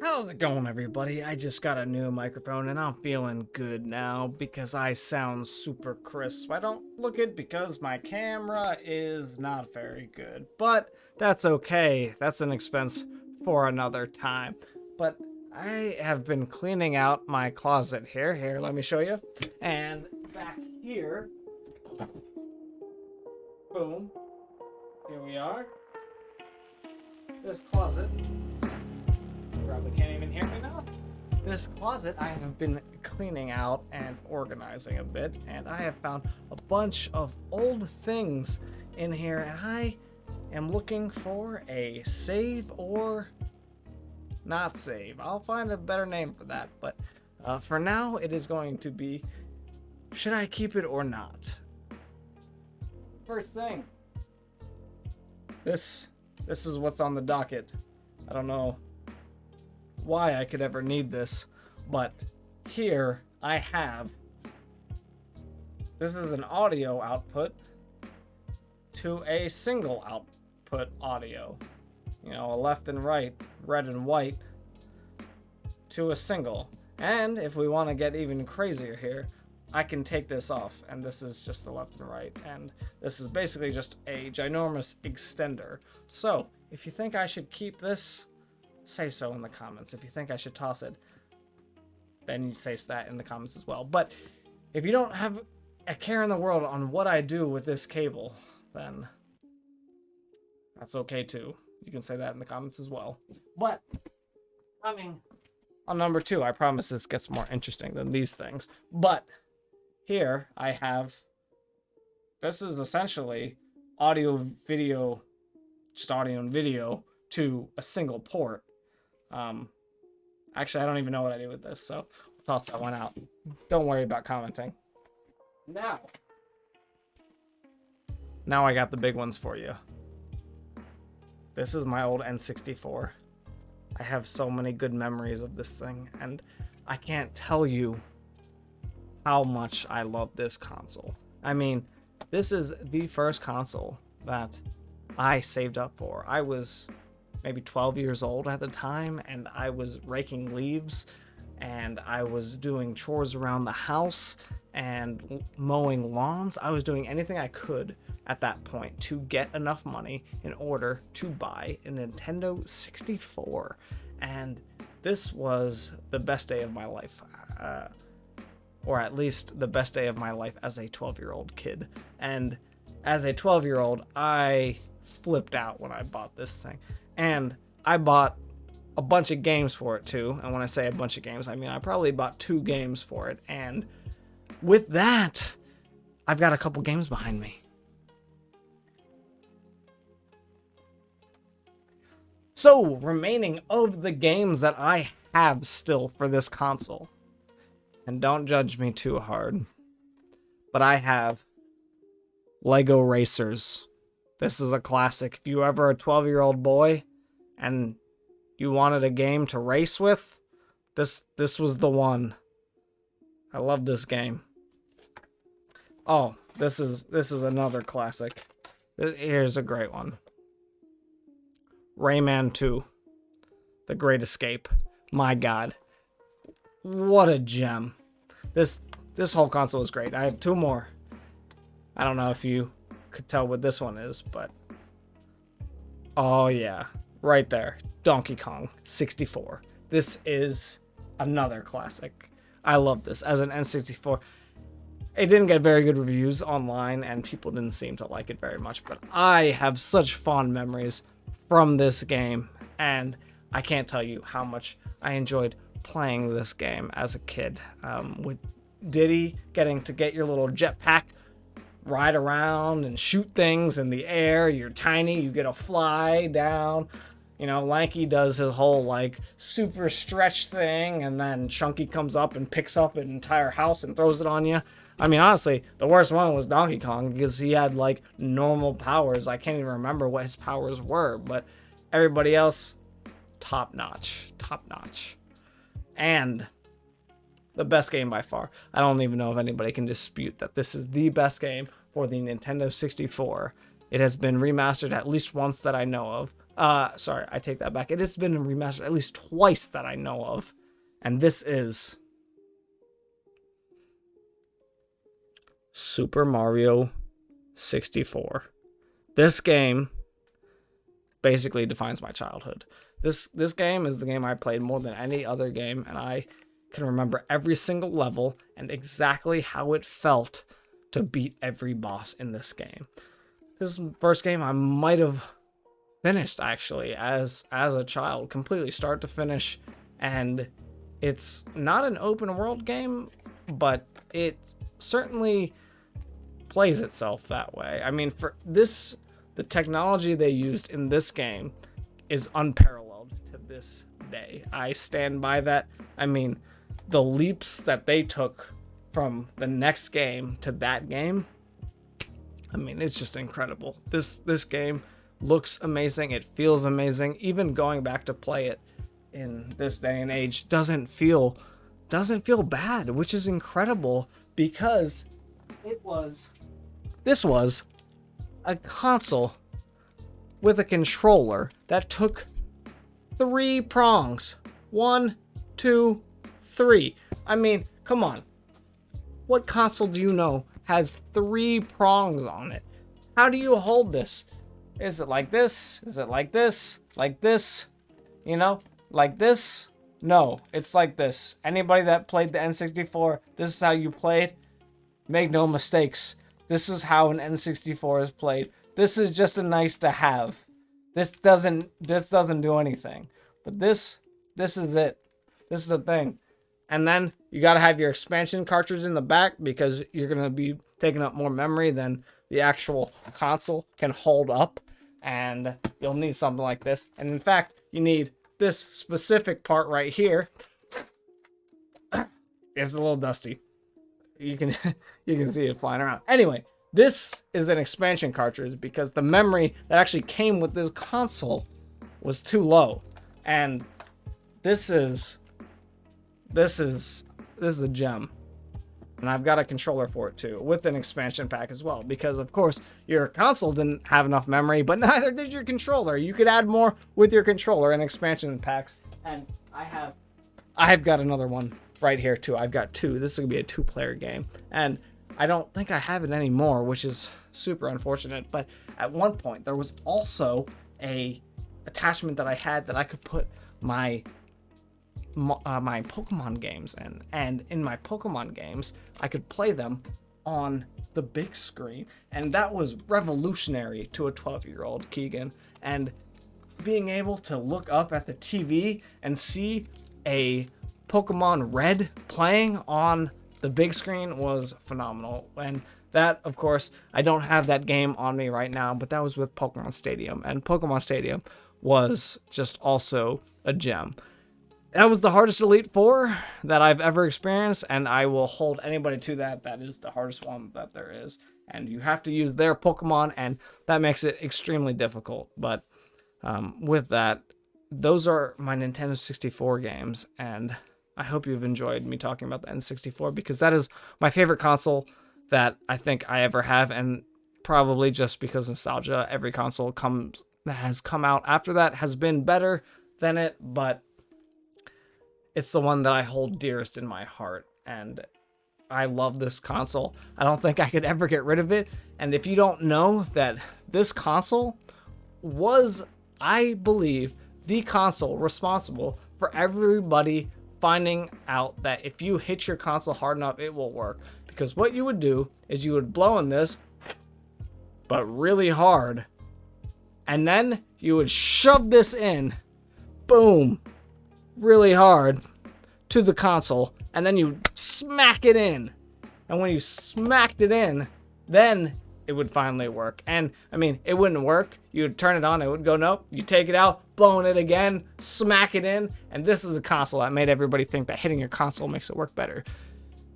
How's it going, everybody? I just got a new microphone and I'm feeling good now because I sound super crisp. I don't look it because my camera is not very good, but that's okay. That's an expense for another time. But I have been cleaning out my closet here. Here, let me show you. And back here, boom, here we are. This closet. You probably can't even hear me now. This closet I have been cleaning out and organizing a bit, and I have found a bunch of old things in here, and I am looking for a save or not save. I'll find a better name for that, but for now it is going to be, should I keep it or not? First thing, this is what's on the docket. I don't know why I could ever need this, but here I have, this is an audio output to a single output audio, you know, a left and right, red and white, to a single. And if we want to get even crazier here, I can take this off, and this is just the left and right, and this is basically just a ginormous extender. So if you think I should keep this, say so in the comments. If you think I should toss it, then you say that in the comments as well. But if you don't have a care in the world on what I do with this cable, then that's okay too. You can say that in the comments as well. But coming on number 2, I promise this gets more interesting than these things. But here I have, this is essentially audio, video, just audio and video to a single port. Actually, I don't even know what I do with this, so I'll toss that one out. Don't worry about commenting. Now I got the big ones for you. This is my old N64. I have so many good memories of this thing, and I can't tell you how much I love this console. I mean, this is the first console that I saved up for. I was maybe 12 years old at the time, and I was raking leaves, and I was doing chores around the house and mowing lawns. I was doing anything I could at that point to get enough money in order to buy a Nintendo 64. And this was the best day of my life, or at least the best day of my life as a 12-year-old kid. And as a 12-year-old, I flipped out when I bought this thing. And I bought a bunch of games for it too. And when I say a bunch of games, I mean I probably bought 2 games for it. And with that, I've got a couple games behind me. So, remaining of the games that I have still for this console, and don't judge me too hard, but I have Lego Racers. This is a classic. If you were ever a 12-year-old boy and you wanted a game to race with, this was the one. I love this game. Oh, this is another classic. Here's a great one. Rayman 2. The Great Escape. My God. What a gem. This whole console is great. I have 2 more. I don't know if you could tell what this one is, but oh yeah, right there, Donkey Kong 64. This is another classic. I love this. As an N64, it didn't get very good reviews online and people didn't seem to like it very much, but I have such fond memories from this game, and I can't tell you how much I enjoyed playing this game as a kid, with Diddy getting to get your little jetpack, ride around and shoot things in the air. You're tiny, you get to fly down. You know, Lanky does his whole like super stretch thing, and then Chunky comes up and picks up an entire house and throws it on you. I mean, honestly, the worst one was Donkey Kong because he had like normal powers. I can't even remember what his powers were, but everybody else, top notch, top notch. And the best game by far. I don't even know if anybody can dispute that this is the best game for the Nintendo 64. It has been remastered at least once that I know of. Sorry, I take that back. It has been remastered at least twice that I know of. And this is Super Mario 64. This game basically defines my childhood. This game is the game I played more than any other game, and I can remember every single level and exactly how it felt to beat every boss in this game. This first game I might have finished actually as a child, completely start to finish, and it's not an open world game, but it certainly plays itself that way. I mean, for this, the technology they used in this game is unparalleled to this day. I stand by that. I mean, the leaps that they took from the next game to that game, I mean, it's just incredible. This game looks amazing. It feels amazing. Even going back to play it in this day and age doesn't feel bad, which is incredible because this was a console with a controller that took 3 prongs. 1, 2, 3. I mean, come on. What console do you know has 3 prongs on it? How do you hold this? Is it like this? Is it like this? Like this? You know? Like this? No, it's like this. Anybody that played the N64, this is how you played. Make no mistakes. This is how an N64 is played. This is just a nice to have. This doesn't do anything. But this is it. This is the thing. And then you got to have your expansion cartridge in the back because you're going to be taking up more memory than the actual console can hold up. And you'll need something like this. And in fact, you need this specific part right here. It's a little dusty. You can see it flying around. Anyway, this is an expansion cartridge because the memory that actually came with this console was too low. And this is a gem. And I've got a controller for it too, with an expansion pack as well, because of course your console didn't have enough memory, but neither did your controller. You could add more with your controller and expansion packs. And I've got another one right here too. I've got 2. This is gonna be a 2-player game, and I don't think I have it anymore, which is super unfortunate. But at one point there was also a attachment that I had that I could put my Pokemon games in, and in my Pokemon games I could play them on the big screen, and that was revolutionary to a 12-year-old Keegan. And being able to look up at the TV and see a Pokemon Red playing on the big screen was phenomenal. And that, of course, I don't have that game on me right now, but that was with Pokemon Stadium, and Pokemon Stadium was just also a gem. That was the hardest Elite Four that I've ever experienced, and I will hold anybody to that. That is the hardest one that there is. And you have to use their Pokemon, and that makes it extremely difficult. But with that, those are my Nintendo 64 games, and I hope you've enjoyed me talking about the N64, because that is my favorite console that I think I ever have, and probably just because nostalgia, every console that has come out after that has been better than it, but it's the one that I hold dearest in my heart, and I love this console. I don't think I could ever get rid of it. And if you don't know that this console was, I believe, the console responsible for everybody finding out that if you hit your console hard enough, it will work. Because what you would do is you would blow in this, but really hard, and then you would shove this in, boom, really hard to the console, and then you smack it in. And when you smacked it in, then it would finally work. And I mean, it wouldn't work. You would turn it on, it would go nope. You take it out, blowing it again, smack it in, and this is a console that made everybody think that hitting your console makes it work better.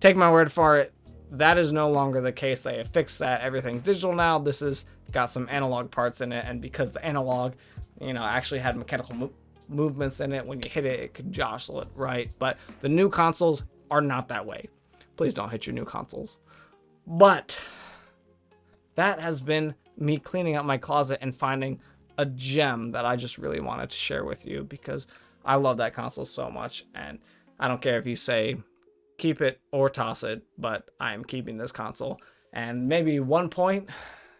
Take my word for it, that is no longer the case. They have fixed that. Everything's digital now. This has got some analog parts in it, and because the analog, actually had mechanical movements in it, when you hit it, it could jostle it, right? But the new consoles are not that way. Please don't hit your new consoles. But that has been me cleaning up my closet and finding a gem that I just really wanted to share with you because I love that console so much, and I don't care if you say keep it or toss it, but I'm keeping this console. And maybe one point,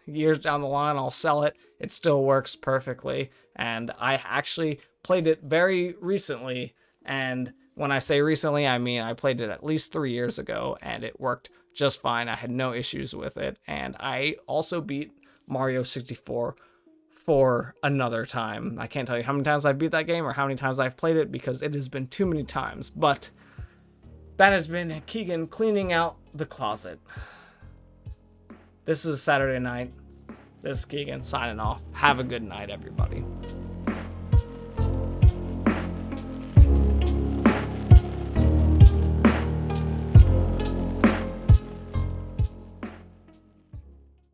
years down the line, I'll sell it. It still works perfectly, and I actually played it very recently. And when I say recently, I mean I played it at least 3 years ago, and it worked just fine. I had no issues with it, and I also beat Mario 64 for another time. I can't tell you how many times I've beat that game or how many times I've played it because it has been too many times. But that has been Keegan cleaning out the closet. This is Saturday night. This is Keegan signing off. Have a good night, everybody.